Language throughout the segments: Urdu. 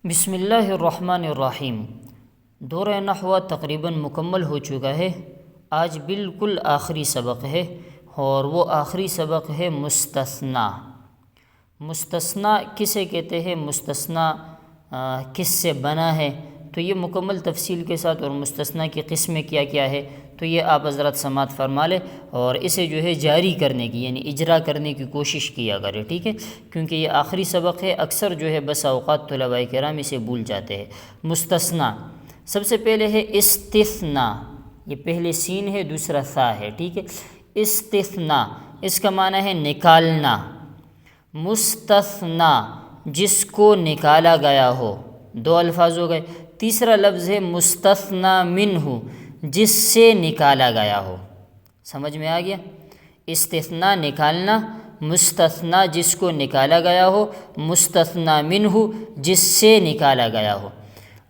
بسم اللہ الرحمن الرحیم۔ دورہ نحو تقریباً مکمل ہو چکا ہے۔ آج بالکل آخری سبق ہے اور وہ آخری سبق ہے مستثنیٰ۔ مستثنیٰ کسے کہتے ہیں، مستثنیٰ کس سے بنا ہے، تو یہ مکمل تفصیل کے ساتھ، اور مستثنیٰ کی قسمیں کیا کیا ہے، تو یہ آپ حضرات سماعت فرما لیں اور اسے جو ہے جاری کرنے کی یعنی اجرا کرنے کی کوشش کیا کرے، ٹھیک ہے، کیونکہ یہ آخری سبق ہے۔ اکثر جو ہے بس اوقات طلباء کرام اسے بھول جاتے ہیں۔ مستثنیٰ سب سے پہلے ہے استثناء، یہ پہلے سین ہے دوسرا ثا ہے، ٹھیک ہے۔ استثناء اس کا معنی ہے نکالنا۔ مستثنیٰ جس کو نکالا گیا ہو، دو الفاظ ہو گئے۔ تیسرا لفظ ہے مستثنیٰ منہ، جس سے نکالا گیا ہو۔ سمجھ میں آ گیا؟ استثناء نکالنا، مستثنیٰ جس کو نکالا گیا ہو، مستثنیٰ منہ جس سے نکالا گیا ہو۔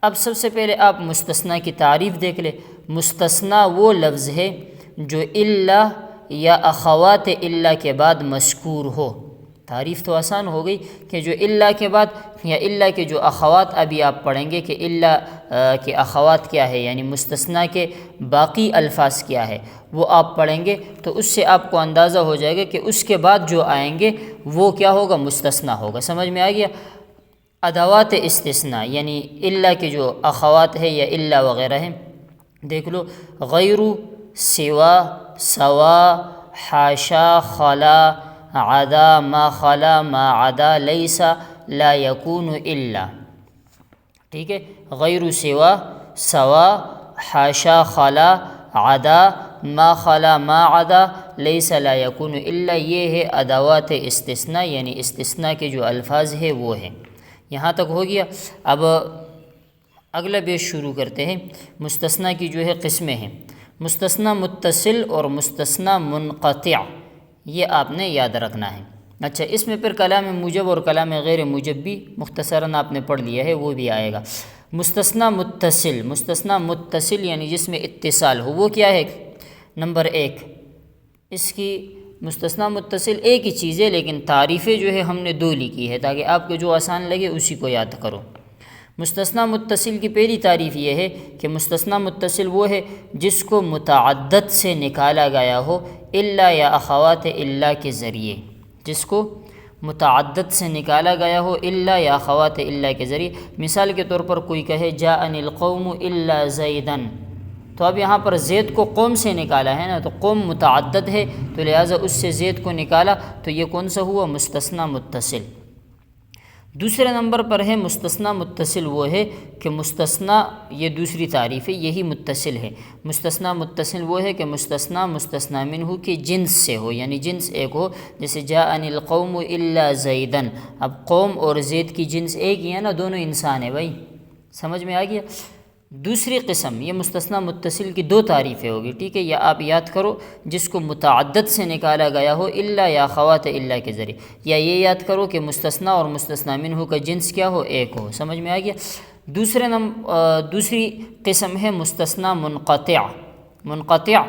اب سب سے پہلے آپ مستثنیٰ کی تعریف دیکھ لیں۔ مستثنیٰ وہ لفظ ہے جو الا یا اخوات الا کے بعد مذکور ہو۔ تعریف تو آسان ہو گئی کہ جو الا کے بعد یا الا کے جو اخوات، ابھی آپ پڑھیں گے کہ الا کے اخوات کیا ہے، یعنی مستثنیٰ کے باقی الفاظ کیا ہے، وہ آپ پڑھیں گے تو اس سے آپ کو اندازہ ہو جائے گا کہ اس کے بعد جو آئیں گے وہ کیا ہوگا، مستثنیٰ ہوگا۔ سمجھ میں آ گیا؟ ادوات استثناء یعنی الا کے جو اخوات ہے یا الا وغیرہ ہیں، دیکھ لو، غیر، سوا، سوا، حاشا، خلا، عدا، ما خلا، ما عدا، لیس، لا یکون الا، ٹھیک ہے۔ غیر، سوا، سوا، حاشا، خلا، عدا، ما خلا، ما عدا، لیس، لا یکون الا، یہ ہے ادوات استثناء یعنی استثناء کے جو الفاظ ہیں وہ ہیں۔ یہاں تک ہو گیا۔ اب اگلا بیچ شروع کرتے ہیں۔ مستثنیٰ کی جو ہے قسمیں ہیں، مستثنیٰ متصل اور مستثنیٰ منقطع، یہ آپ نے یاد رکھنا ہے۔ اچھا، اس میں پھر کلام موجب اور کلام غیر موجب بھی مختصراً آپ نے پڑھ لیا ہے، وہ بھی آئے گا۔ مستثنیٰ متصل، مستثنیٰ متصل یعنی جس میں اتصال ہو، وہ کیا ہے؟ نمبر ایک، اس کی مستثنیٰ متصل ایک ہی چیز ہے لیکن تعریفیں جو ہے ہم نے دو لکھی ہے تاکہ آپ کو جو آسان لگے اسی کو یاد کرو۔ مستثنیٰ متصل کی پہلی تعریف یہ ہے کہ مستثنیٰ متصل وہ ہے جس کو متعدد سے نکالا گیا ہو الا یا اخوات الا کے ذریعے، جس کو متعدد سے نکالا گیا ہو الا یا اخوات الا کے ذریعے۔ مثال کے طور پر کوئی کہے جاءنی القوم الا زیدا، تو اب یہاں پر زید کو قوم سے نکالا ہے نا، تو قوم متعدد ہے تو لہٰذا اس سے زید کو نکالا، تو یہ کون سا ہوا؟ مستثنیٰ متصل۔ دوسرے نمبر پر ہے مستثنیٰ متصل وہ ہے کہ مستثنیٰ، یہ دوسری تعریف ہے، یہی متصل ہے۔ مستثنیٰ متصل وہ ہے کہ مستثنیٰ مستثنیٰ منہ کی جنس سے ہو، یعنی جنس ایک ہو، جیسے جاءنی القوم الا زیدا، اب قوم اور زید کی جنس ایک ہی ہے نا، دونوں انسان ہیں بھائی، سمجھ میں آ گیا؟ دوسری قسم، یہ مستثنیٰ متصل کی دو تعریفیں ہوگی، ٹھیک ہے، یا آپ یاد کرو جس کو متعدد سے نکالا گیا ہو الا یا اخوات الا کے ذریعے، یا یہ یاد کرو کہ مستثنیٰ اور مستثنیٰ منہ کا جنس کیا ہو؟ ایک ہو۔ سمجھ میں آ گیا؟ دوسری قسم ہے مستثنیٰ منقطع۔ منقطع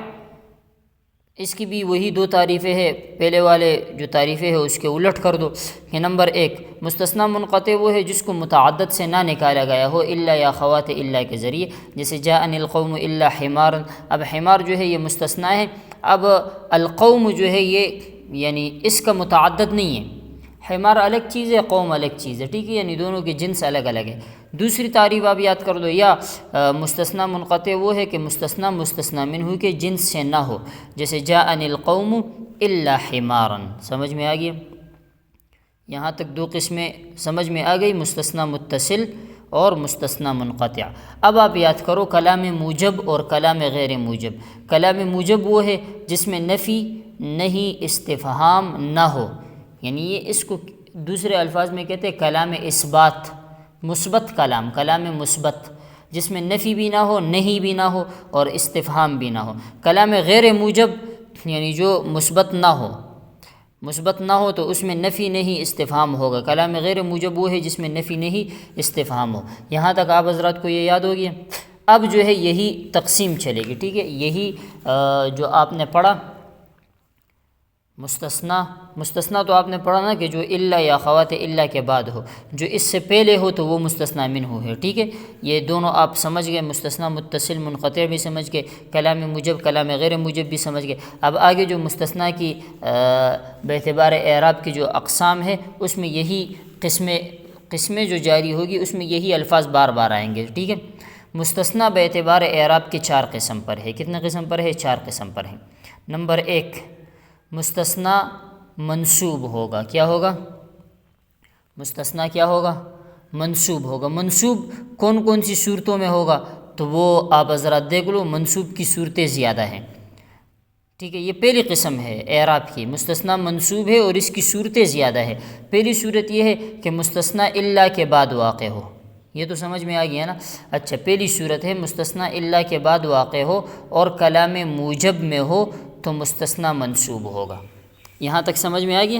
اس کی بھی وہی دو تعریفیں ہیں، پہلے والے جو تعریفیں ہیں اس کے الٹ کر دو کہ نمبر ایک، مستثنیٰ منقطع وہ ہے جس کو متعدد سے نہ نکالا گیا ہو الا یا اخوات الا کے ذریعے، جیسے جاءنی القوم الا حمارا، اب حمار جو ہے یہ مستثنیٰ ہے، اب القوم جو ہے یہ یعنی اس کا متعدد نہیں ہے، حمار الگ چیز ہے، قوم الگ چیز ہے، ٹھیک ہے، یعنی دونوں کے جنس الگ الگ ہے۔ دوسری تعریف آپ یاد کر دو، یا مستثنیٰ منقطع وہ ہے کہ مستثنیٰ مستثنیٰ منہ کے جنس سے نہ ہو، جیسے جاءنی القوم الا حمارا۔ سمجھ میں آ گیا؟ یہاں تک دو قسمیں سمجھ میں آ گئی، مستثنیٰ متصل اور مستثنیٰ منقطع۔ اب آپ یاد کرو کلام موجب اور کلام غیر موجب۔ کلام موجب وہ ہے جس میں نفی نہیں، استفہام نہ ہو، یعنی یہ اس کو دوسرے الفاظ میں کہتے ہیں کلام اثبات، مثبت کلام، کلام مثبت، جس میں نفی بھی نہ ہو، نہیں بھی نہ ہو اور استفہام بھی نہ ہو۔ کلام غیر موجب یعنی جو مثبت نہ ہو، مثبت نہ ہو تو اس میں نفی نہیں، استفہام ہوگا۔ کلام غیر موجب وہ ہے جس میں نفی نہیں، استفہام ہو۔ یہاں تک آپ حضرات کو یہ یاد ہو گیا؟ اب جو ہے یہی تقسیم چلے گی، ٹھیک ہے، یہی جو آپ نے پڑھا مستثنا تو آپ نے پڑھا نا کہ جو الا یا خوات الا کے بعد ہو، جو اس سے پہلے ہو تو وہ مستثنا منہ ہے، ٹھیک ہے۔ یہ دونوں آپ سمجھ گئے، مستثنا متصل منقطع بھی سمجھ گئے، کلام موجب کلام غیر موجب بھی سمجھ گئے۔ اب آگے جو مستثنا کی باعتبار اعراب کی جو اقسام ہے اس میں یہی قسمیں جو جاری ہوگی اس میں یہی الفاظ بار بار آئیں گے، ٹھیک ہے۔ مستثنا باعتبار اعراب کے 4 قسم پر ہے، کتنے قسم پر ہے؟ 4 قسم پر ہے۔ نمبر 1، مستثنا منصوب ہوگا۔ کیا ہوگا؟ مستثنا کیا ہوگا؟ منصوب ہوگا۔ منصوب کون کون سی صورتوں میں ہوگا؟ تو وہ آپ حضرات دیکھ لو، منصوب کی صورتیں زیادہ ہیں، ٹھیک ہے۔ یہ پہلی قسم ہے اعراب کی، مستثنا منصوب ہے اور اس کی صورتیں زیادہ ہے۔ پہلی صورت یہ ہے کہ مستثنا الا کے بعد واقع ہو، یہ تو سمجھ میں آ گیا نا۔ اچھا، پہلی صورت ہے مستثنا الا کے بعد واقع ہو اور کلام موجب میں ہو تو مستثنا منصوب ہوگا۔ یہاں تک سمجھ میں آ گیا؟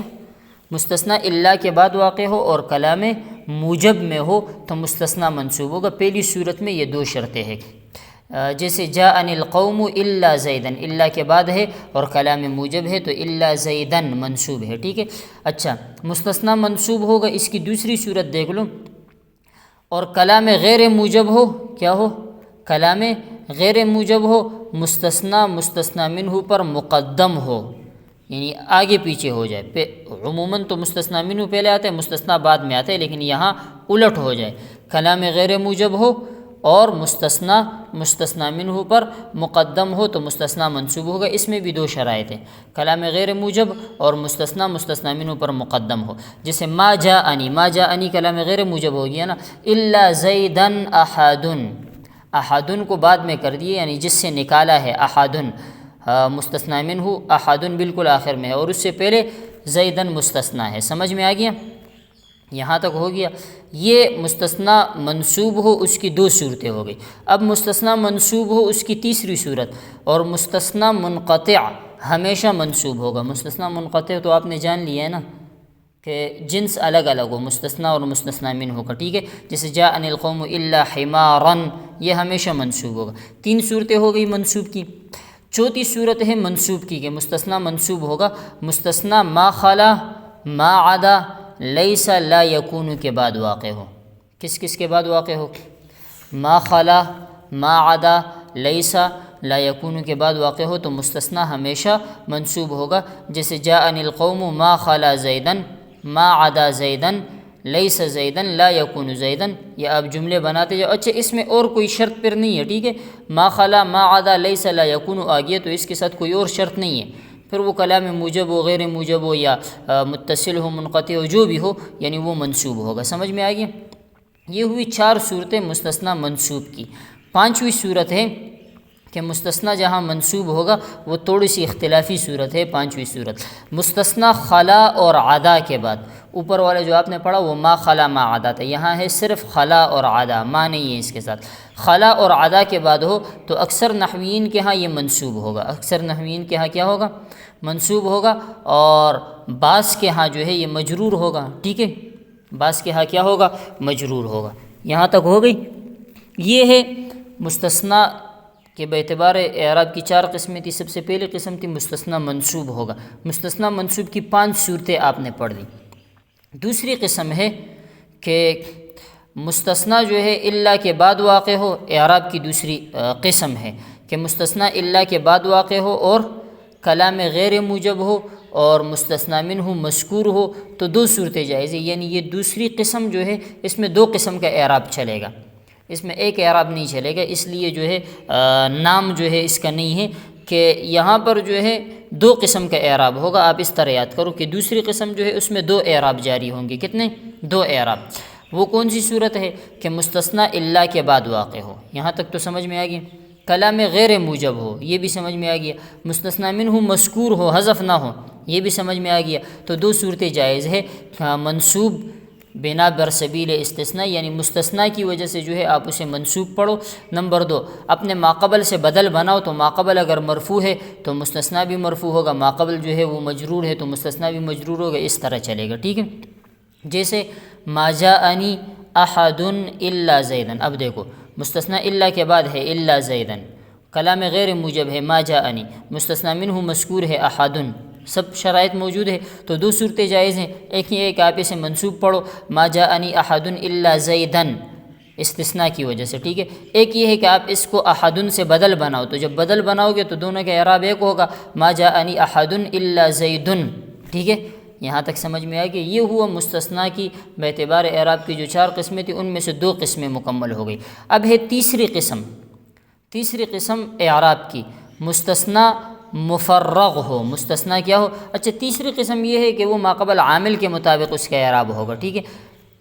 مستثنا الا کے بعد واقع ہو اور کلام موجب میں ہو تو مستثنا منصوب ہوگا۔ پہلی صورت میں یہ 2 شرطیں ہیں، جیسے جاءنی القوم الا زیدن، الا کے بعد ہے اور کلام موجب ہے تو الا زیدن منصوب ہے، ٹھیک ہے۔ اچھا، مستثنا منصوب ہوگا، اس کی دوسری صورت دیکھ لو، اور کلام غیر موجب ہو، کیا ہو؟ کلام غیر موجب ہو، مستثنا منہ پر مقدم ہو، یعنی آگے پیچھے ہو جائے۔ عموماً تو مستثنا منہ پہلے آتا ہے، مستثنا بعد میں آتا ہے، لیکن یہاں الٹ ہو جائے، کلام غیر موجب ہو اور مستثنا منہ پر مقدم ہو تو مستثنا منصوب ہوگا۔ اس میں بھی 2 شرائط ہیں، کلام غیر موجب اور مستثنا منہ پر مقدم ہو۔ جیسے ما جاءنی کلام غیر موجب ہو گیا نا، الا زیدن احدن کو بعد میں کر دیے، یعنی جس سے نکالا ہے احدن، مستثنا منہ احدن بالکل آخر میں ہے اور اس سے پہلے زیدن مستثنا ہے۔ سمجھ میں آ گیا؟ یہاں تک ہو گیا۔ یہ مستثنا منصوب ہو اس کی 2 صورتیں ہو گئی۔ اب مستثنا منصوب ہو اس کی تیسری صورت، اور مستثنا منقطع ہمیشہ منصوب ہوگا۔ مستثنا منقطع تو آپ نے جان لیا ہے نا کہ جنس الگ الگ ہو، مستثنا اور مستثنا منہ کا، ٹھیک ہے۔ جیسے جاءنی القوم الا حمارا، یہ ہمیشہ منصوب ہوگا۔ 3 صورتیں ہو گئی منصوب کی۔ چوتھی صورت ہے منصوب کی کہ مستثنا منصوب ہوگا، مستثنا ما خلا ما عدا لیس لا یکون کے بعد واقع ہو۔ کس کے بعد واقع ہو؟ ما خلا ما عدا لیس لا یکون کے بعد واقع ہو تو مستثنا ہمیشہ منصوب ہوگا۔ جیسے جاءنی القوم ما خلا زیدن ما عدا زیدن لیس زیدن لا یکون زیدن، یہ آپ جملے بناتے جاؤ۔ اچھا، اس میں اور کوئی شرط پھر نہیں ہے، ٹھیک ہے۔ ما خلا ما عدا لیس لا یکون آ گیا تو اس کے ساتھ کوئی اور شرط نہیں ہے، پھر وہ کلام موجب ہو غیر موجب ہو یا متصل ہو منقطع ہو جو بھی ہو، یعنی وہ منصوب ہوگا۔ سمجھ میں آ گیا؟ یہ ہوئی 4 صورتیں مستثنا منصوب کی۔ 5ویں صورت ہے کہ مستثنا جہاں منصوب ہوگا وہ تھوڑی سی اختلافی صورت ہے۔ 5ویں صورت مستثنا خلا اور عدا کے بعد، اوپر والا جو آپ نے پڑھا وہ ما خلا ما عدا تھا، یہاں ہے صرف خلا اور عدا، ما نہیں ہے اس کے ساتھ۔ خلا اور عدا کے بعد ہو تو اکثر نحویین کے ہاں یہ منصوب ہوگا، اکثر نحویین کے ہاں کیا ہوگا؟ منصوب ہوگا، اور بعض کے ہاں جو ہے یہ مجرور ہوگا، ٹھیک ہے۔ بعض کے ہاں کیا ہوگا؟ مجرور ہوگا۔ یہاں تک ہو گئی۔ یہ ہے مستثنا کے باعتبار اعراب کی 4 قسمیں تھی۔ سب سے پہلی قسم تھی مستثنا منصوب ہوگا۔ مستثنا منصوب کی 5 صورتیں آپ نے پڑھ لی۔ دوسری قسم ہے کہ مستثنا جو ہے الا کے بعد واقع ہو، اعراب کی دوسری قسم ہے کہ مستثنا الا کے بعد واقع ہو اور کلام غیر موجب ہو اور مستثنا منہ مذکور ہو تو 2 صورتیں جائز ہیں، یعنی یہ دوسری قسم جو ہے اس میں 2 قسم کا اعراب چلے گا، اس میں ایک اعراب نہیں چلے گا، اس لیے جو ہے نام جو ہے اس کا نہیں ہے کہ یہاں پر جو ہے 2 قسم کا اعراب ہوگا۔ آپ اس طرح یاد کرو کہ دوسری قسم جو ہے اس میں 2 اعراب جاری ہوں گے۔ کتنے؟ 2 اعراب۔ وہ کون سی صورت ہے کہ مستثنا الا کے بعد واقع ہو، یہاں تک تو سمجھ میں آ گیا۔ کلام غیر موجب ہو، یہ بھی سمجھ میں آ گیا۔ مستثنا منہ مذکور ہو، حذف نہ ہو، یہ بھی سمجھ میں آ گیا۔ تو 2 صورتیں جائز ہے، منصوب بنا بر سبیل استثناء، یعنی مستثنا کی وجہ سے جو ہے آپ اسے منصوب پڑھو۔ نمبر 2، اپنے ماقبل سے بدل بناؤ تو ماقبل اگر مرفوع ہے تو مستثنا بھی مرفوع ہوگا، ماقبل جو ہے وہ مجرور ہے تو مستثنا بھی مجرور ہوگا، اس طرح چلے گا، ٹھیک ہے۔ جیسے ما جاءنی احد الا زیدن، اب دیکھو مستثنا الا کے بعد ہے الا زیدن، کلام غیر موجب ہے ما جاءنی، مستثنا منہ مذکور ہے احد، سب شرائط موجود ہے تو دو صورتیں جائز ہیں. ایک یہ ہے کہ آپ اسے منصوب پڑھو ما جاءنی احد الا زیدن استثناء کی وجہ سے، ٹھیک ہے. ایک یہ ہے کہ آپ اس کو احدن سے بدل بناؤ، تو جب بدل بناؤ گے تو دونوں کا اعراب ایک ہوگا، ما جاءنی احد الا زیدن، ٹھیک ہے. یہاں تک سمجھ میں آئے کہ یہ ہوا مستثنیٰ کی باعتبار اعراب کی جو 4 قسمیں تھیں ان میں سے 2 قسمیں مکمل ہو گئی. اب ہے تیسری قسم اعراب کی، مستثنیٰ مفرغ ہو. مستثنیٰ کیا ہو؟ اچھا، تیسری قسم یہ ہے کہ وہ ماقبل عامل کے مطابق اس کا اعراب ہوگا، ٹھیک ہے.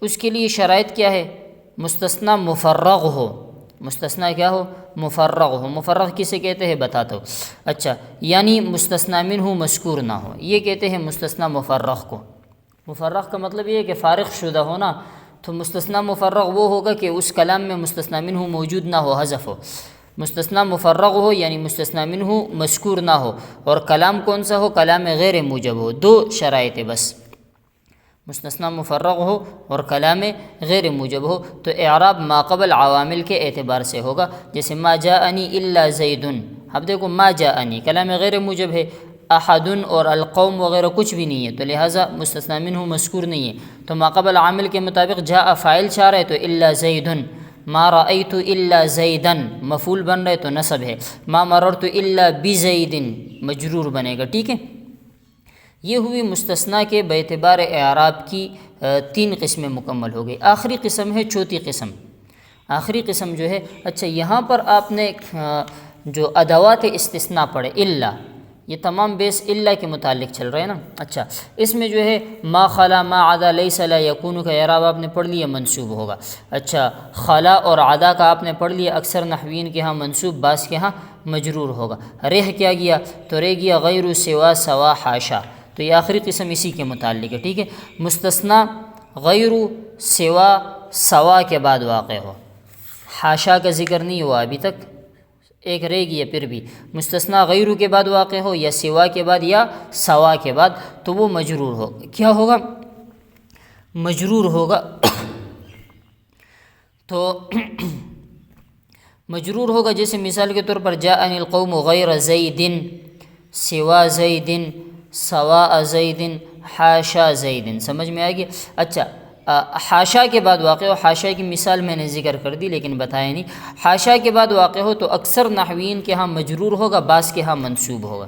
اس کے لیے شرائط کیا ہے؟ مستثنیٰ مفرغ ہو. مستثنیٰ کیا ہو؟ مفرغ ہو. مفرغ کسے کہتے ہیں بتاتا ہوں. اچھا، یعنی مستثنیٰ منہ مذکور نہ ہو، یہ کہتے ہیں مستثنیٰ مفرغ کو. مفرغ کا مطلب یہ ہے کہ فارغ شدہ ہونا. تو مستثنیٰ مفرغ وہ ہوگا کہ اس کلام میں مستثنیٰ منہ موجود نہ ہو، حذف ہو. مستثنیٰ مفرغ ہو یعنی مستثنیٰ منہ مذکور نہ ہو، اور کلام کون سا ہو؟ کلام غیر موجب ہو. 2 شرائط بس، مستثنیٰ مفرغ ہو اور کلام غیر موجب ہو. تو اعراب ماقبل عوامل کے اعتبار سے ہوگا. جیسے ما جاءنی الا زیدن، اب دیکھو ما جاءنی کلام غیر موجب ہے، احد اور القوم وغیرہ کچھ بھی نہیں ہے، تو لہٰذا مستثنیٰ منہ مذکور نہیں ہے. تو ماقبل عامل کے مطابق جاء فاعل 4 ہے تو الا زیدن، ما رأیت الا زیدن مفعول بن رہے تو نصب ہے، ما مررت الا بزید مجرور بنے گا، ٹھیک ہے. یہ ہوئی مستثنیٰ کے باعتبار اعراب کی 3 قسمیں مکمل ہو گئی. آخری قسم ہے چوتھی قسم. آخری قسم جو ہے، اچھا یہاں پر آپ نے جو ادوات استثناء پڑھے، الا، یہ تمام بیس الا کے متعلق چل رہے ہیں نا. اچھا، اس میں جو ہے ما خلا ما عدا لیس لا یکون کا اعراب آپ نے پڑھ لیا، منصوب ہوگا. اچھا، خلا اور عدا کا آپ نے پڑھ لیا، اکثر نحویین کے ہاں منصوب، بعض کے ہاں مجرور ہوگا. رہ کیا گیا؟ تو رہ گیا غیر سوا سوا حاشا. تو یہ آخری قسم اسی کے متعلق ہے، ٹھیک ہے. مستثنیٰ غیر سوا سوا کے بعد واقع ہو، حاشا کا ذکر نہیں ہوا ابھی تک، ایک رہ گیا پھر بھی. مستثنیٰ غیر کے بعد واقع ہو یا سوا کے بعد یا سوا کے بعد تو وہ مجرور ہو. کیا ہوگا؟ مجرور ہوگا. تو مجرور ہوگا جیسے مثال کے طور پر جاءنی القوم غیر زید، سوا زید، سواء زید، حاشا زید. سمجھ میں آئے گی؟ اچھا، حاشا کے بعد واقع ہو، حاشا کی مثال میں نے ذکر کر دی لیکن بتایا نہیں. حاشا کے بعد واقع ہو تو اکثر نحویین کے ہاں مجرور ہوگا، بعض کے ہاں منصوب ہوگا.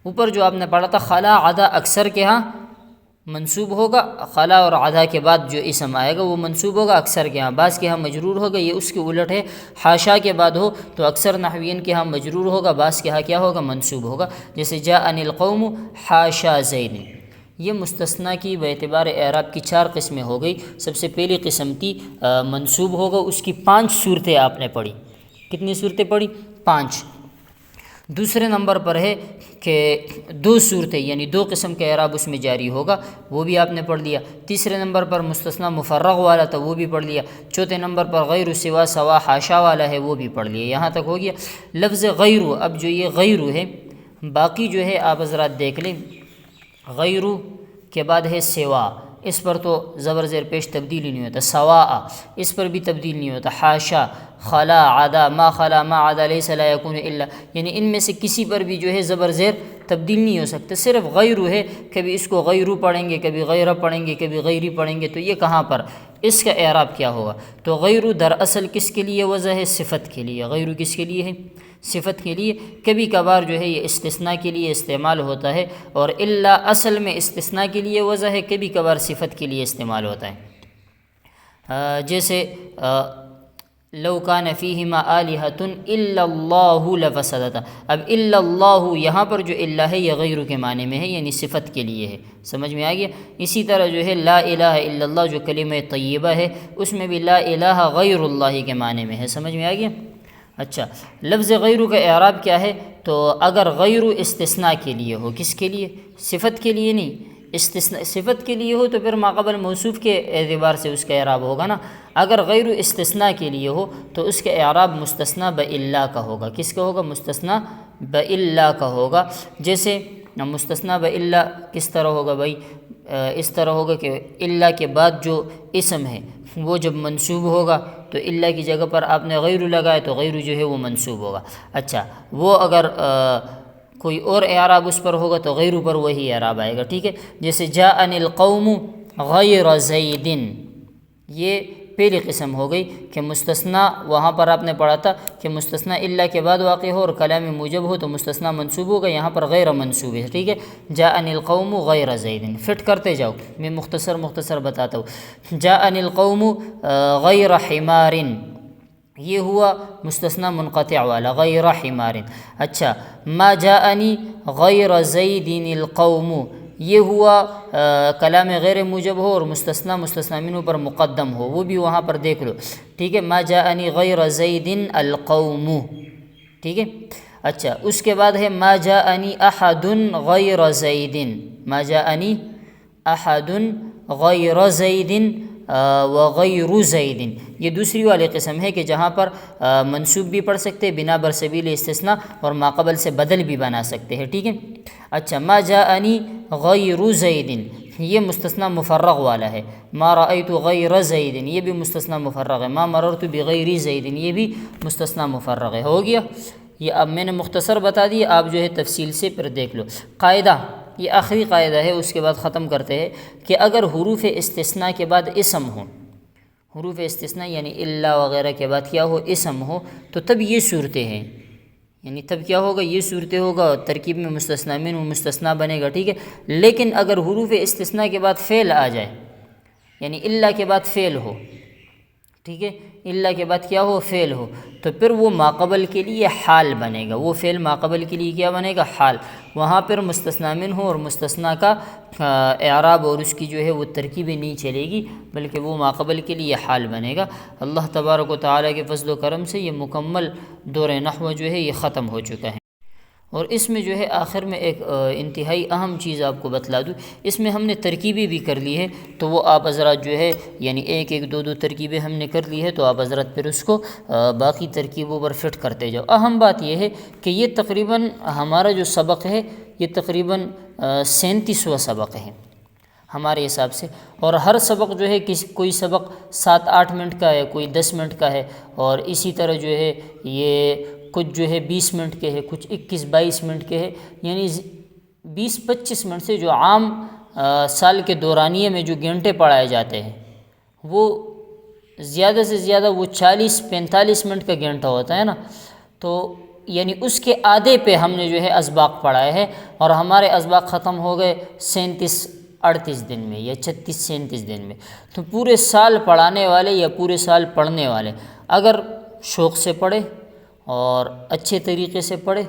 اوپر جو آپ نے پڑھا تھا خلا عدا اکثر کے ہاں منصوب ہوگا، خلا اور عدا کے بعد جو اسم آئے گا وہ منصوب ہوگا اکثر کے ہاں، بعض کے ہاں مجرور ہوگا. یہ اس کے الٹ ہے، حاشا کے بعد ہو تو اکثر نحویین کے ہاں مجرور ہوگا، بعض کے ہاں کیا ہوگا؟ منصوب ہوگا. جیسے جاءنی القوم حاشا زید. یہ مستثنیٰ کی باعتبار اعراب کی 4 قسمیں ہو گئی. سب سے پہلی قسم تھی منصوب ہوگا، اس کی 5 صورتیں آپ نے پڑھی. کتنی صورتیں پڑھی؟ 5. دوسرے نمبر پر ہے کہ 2 صورتیں یعنی 2 قسم کا اعراب اس میں جاری ہوگا، وہ بھی آپ نے پڑھ لیا. تیسرے نمبر پر مستثنیٰ مفرغ والا تھا، وہ بھی پڑھ لیا. چوتھے نمبر پر غیر سوا سوا حاشا والا ہے، وہ بھی پڑھ لیا. یہاں تک ہو گیا. لفظ غیر، اب جو یہ غیر ہے، باقی جو ہے آپ حضرات دیکھ لیں، غیر کے بعد ہے سوا، اس پر تو زبر زیر پیش تبدیلی نہیں ہوتا. سواء، اس پر بھی تبدیل نہیں ہوتا. حاشا، خلا، عدا، ما خلا ما عدا لیس لا یکون الا، یعنی ان میں سے کسی پر بھی جو ہے زبر زیر تبدیل نہیں ہو سکتا. صرف غیر ہے، کبھی اس کو غیرو پڑھیں گے، کبھی غیر پڑھیں گے، کبھی غیری پڑھیں گے. تو یہ کہاں پر اس کا اعراب کیا ہوگا؟ تو غیر دراصل کس کے لیے وضع ہے؟ صفت کے لیے. غیر کس کے لیے ہے؟ صفت کے لیے. کبھی کبھار جو ہے یہ استثناء کے لیے استعمال ہوتا ہے، اور الا اصل میں استثناء کے لیے وضع ہے، کبھی کبھار صفت کے لیے استعمال ہوتا ہے. جیسے لو کان فیہما آلہۃ الا اللہ لفسدتا. اب الا اللہ یہاں پر جو الا ہے یہ غیر کے معنی میں ہے، یعنی صفت کے لیے ہے. سمجھ میں آ گیا؟ اسی طرح جو ہے لا الہ الا اللہ جو کلمہ طیبہ ہے، اس میں بھی لا الہ غیر اللہ کے معنی میں ہے. سمجھ میں آ گیا؟ اچھا، لفظ غیر کا اعراب کیا ہے؟ تو اگر غیر استثناء کے لیے ہو، کس کے لیے؟ صفت کے لیے نہیں، استثناء صفت کے لیے ہو تو پھر ماقبل موصوف کے اعتبار سے اس کا اعراب ہوگا نا. اگر غیر استثناء کے لیے ہو تو اس کا اعراب مستثنیٰ بإلا کا ہوگا. کس کا ہوگا؟ مستثنیٰ بإلا کا ہوگا. جیسے مستثنیٰ بإلا کس طرح ہوگا بھائی؟ اس طرح ہوگا کہ الا کے بعد جو اسم ہے وہ جب منصوب ہوگا تو الا کی جگہ پر آپ نے غیر لگائے تو غیر جو ہے وہ منصوب ہوگا. اچھا، وہ اگر کوئی اور اعراب اس پر ہوگا تو غیر پر وہی اعراب آئے گا، ٹھیک ہے. جیسے جاءنی القوم غیر زید، یہ پہلی قسم ہو گئی کہ مستثنیٰ وہاں پر آپ نے پڑھا تھا کہ مستثنیٰ الا کے بعد واقع ہو اور کلام موجب ہو تو مستثنیٰ منصوب ہوگا، یہاں پر غیر منصوب ہے، ٹھیک ہے. جاءنی القوم غیر زید، فٹ کرتے جاؤ، میں مختصر بتاتا ہوں. جاءنی القوم غیر حمار، یہ ہوا مستثنیٰ منقطع والا غیر حمار. اچھا، ما جاءنی غیر زید القوم، یہ ہوا کلام غیر موجب ہو اور مستثنیٰ منہ پر مقدم ہو، وہ بھی وہاں پر دیکھ لو، ٹھیک ہے. ما جاءنی غیر زید القوم، ٹھیک ہے. اچھا، اس کے بعد ہے ما جاءنی احد غیر زید، ما جاءنی احد غیر زید وغیر زید، یہ دوسری والی قسم ہے کہ جہاں پر منصوب بھی پڑھ سکتے بنا بر سبیل استثناء اور ماقبل سے بدل بھی بنا سکتے ہیں، ٹھیک ہے. اچھا، ما جاءنی غیر زید، یہ مستثنیٰ مفرغ والا ہے. ما رأیت غیر زید، یہ بھی مستثنیٰ مفرغ ہے. ما مررت بغیر زید، یہ بھی مستثنیٰ مفرغ ہے. ہو گیا یہ، اب میں نے مختصر بتا دی، آپ جو ہے تفصیل سے پھر دیکھ لو. قاعدہ، یہ آخری قاعدہ ہے، اس کے بعد ختم کرتے ہیں کہ اگر حروف استثناء کے بعد اسم ہو، حروف استثناء یعنی الا وغیرہ کے بعد کیا ہو، اسم ہو، تو تب یہ صورتیں ہیں، یعنی تب کیا ہوگا، یہ صورتیں ہوگا، ترکیب میں مستثنیٰ منہ مستثنیٰ بنے گا، ٹھیک ہے. لیکن اگر حروف استثناء کے بعد فعل آ جائے، یعنی الا کے بعد فعل ہو، ٹھیک ہے، الا کے بعد کیا ہو، فعل ہو، تو پھر وہ ماقبل کے لیے حال بنے گا، وہ فعل ماقبل کے لیے کیا بنے گا، حال. وہاں پر مستثنیٰ منہ اور مستثنیٰ کا اعراب اور اس کی جو ہے وہ ترکیبیں نہیں چلے گی، بلکہ وہ ماقبل کے لیے حال بنے گا. اللہ تبارک و تعالیٰ کے فضل و کرم سے یہ مکمل دور نحو جو ہے یہ ختم ہو چکا ہے. اور اس میں جو ہے آخر میں ایک انتہائی اہم چیز آپ کو بتلا دوں، اس میں ہم نے ترکیبیں بھی کر لی ہے، تو وہ آپ حضرات جو ہے یعنی ایک دو ترکیبیں ہم نے کر لی ہے، تو آپ حضرات پھر اس کو باقی ترکیبوں پر فٹ کرتے جاؤ. اہم بات یہ ہے کہ یہ تقریباً ہمارا جو سبق ہے یہ تقریباً 37واں سبق ہے ہمارے حساب سے، اور ہر سبق جو ہے کوئی سبق 7-8 منٹ کا ہے، کوئی 10 منٹ کا ہے، اور اسی طرح جو ہے یہ کچھ جو ہے 20 منٹ کے ہے، کچھ 21-22 منٹ کے ہے، یعنی 20-25 منٹ سے جو عام سال کے دورانیے میں جو گھنٹے پڑھائے جاتے ہیں وہ زیادہ سے زیادہ وہ 40-45 منٹ کا گھنٹہ ہوتا ہے نا، تو یعنی اس کے آدھے پہ ہم نے جو ہے اسباق پڑھائے ہیں، اور ہمارے اسباق ختم ہو گئے 37-38 دن میں یا 36-37 دن میں. تو پورے سال پڑھانے والے یا پورے سال پڑھنے والے اگر شوق سے پڑھے اور اچھے طریقے سے پڑھے،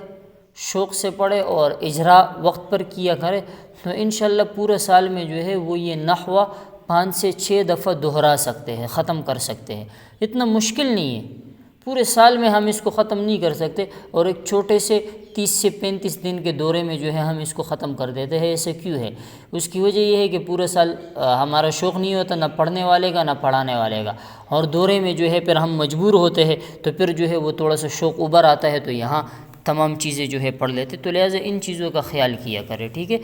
شوق سے پڑھے اور اجرا وقت پر کیا کرے، تو انشاءاللہ پورے سال میں جو ہے وہ یہ نحو 5 سے 6 دفعہ دہرا سکتے ہیں، ختم کر سکتے ہیں. اتنا مشکل نہیں ہے، پورے سال میں ہم اس کو ختم نہیں کر سکتے، اور ایک چھوٹے سے 30 سے 35 دن کے دورے میں جو ہے ہم اس کو ختم کر دیتے ہیں. ایسے کیوں ہے؟ اس کی وجہ یہ ہے کہ پورے سال ہمارا شوق نہیں ہوتا، نہ پڑھنے والے کا نہ پڑھانے والے کا، اور دورے میں جو ہے پھر ہم مجبور ہوتے ہیں، تو پھر جو ہے وہ تھوڑا سا شوق ابھر آتا ہے، تو یہاں تمام چیزیں جو ہے پڑھ لیتے. تو لہٰذا ان چیزوں کا خیال کیا کرے، ٹھیک ہے.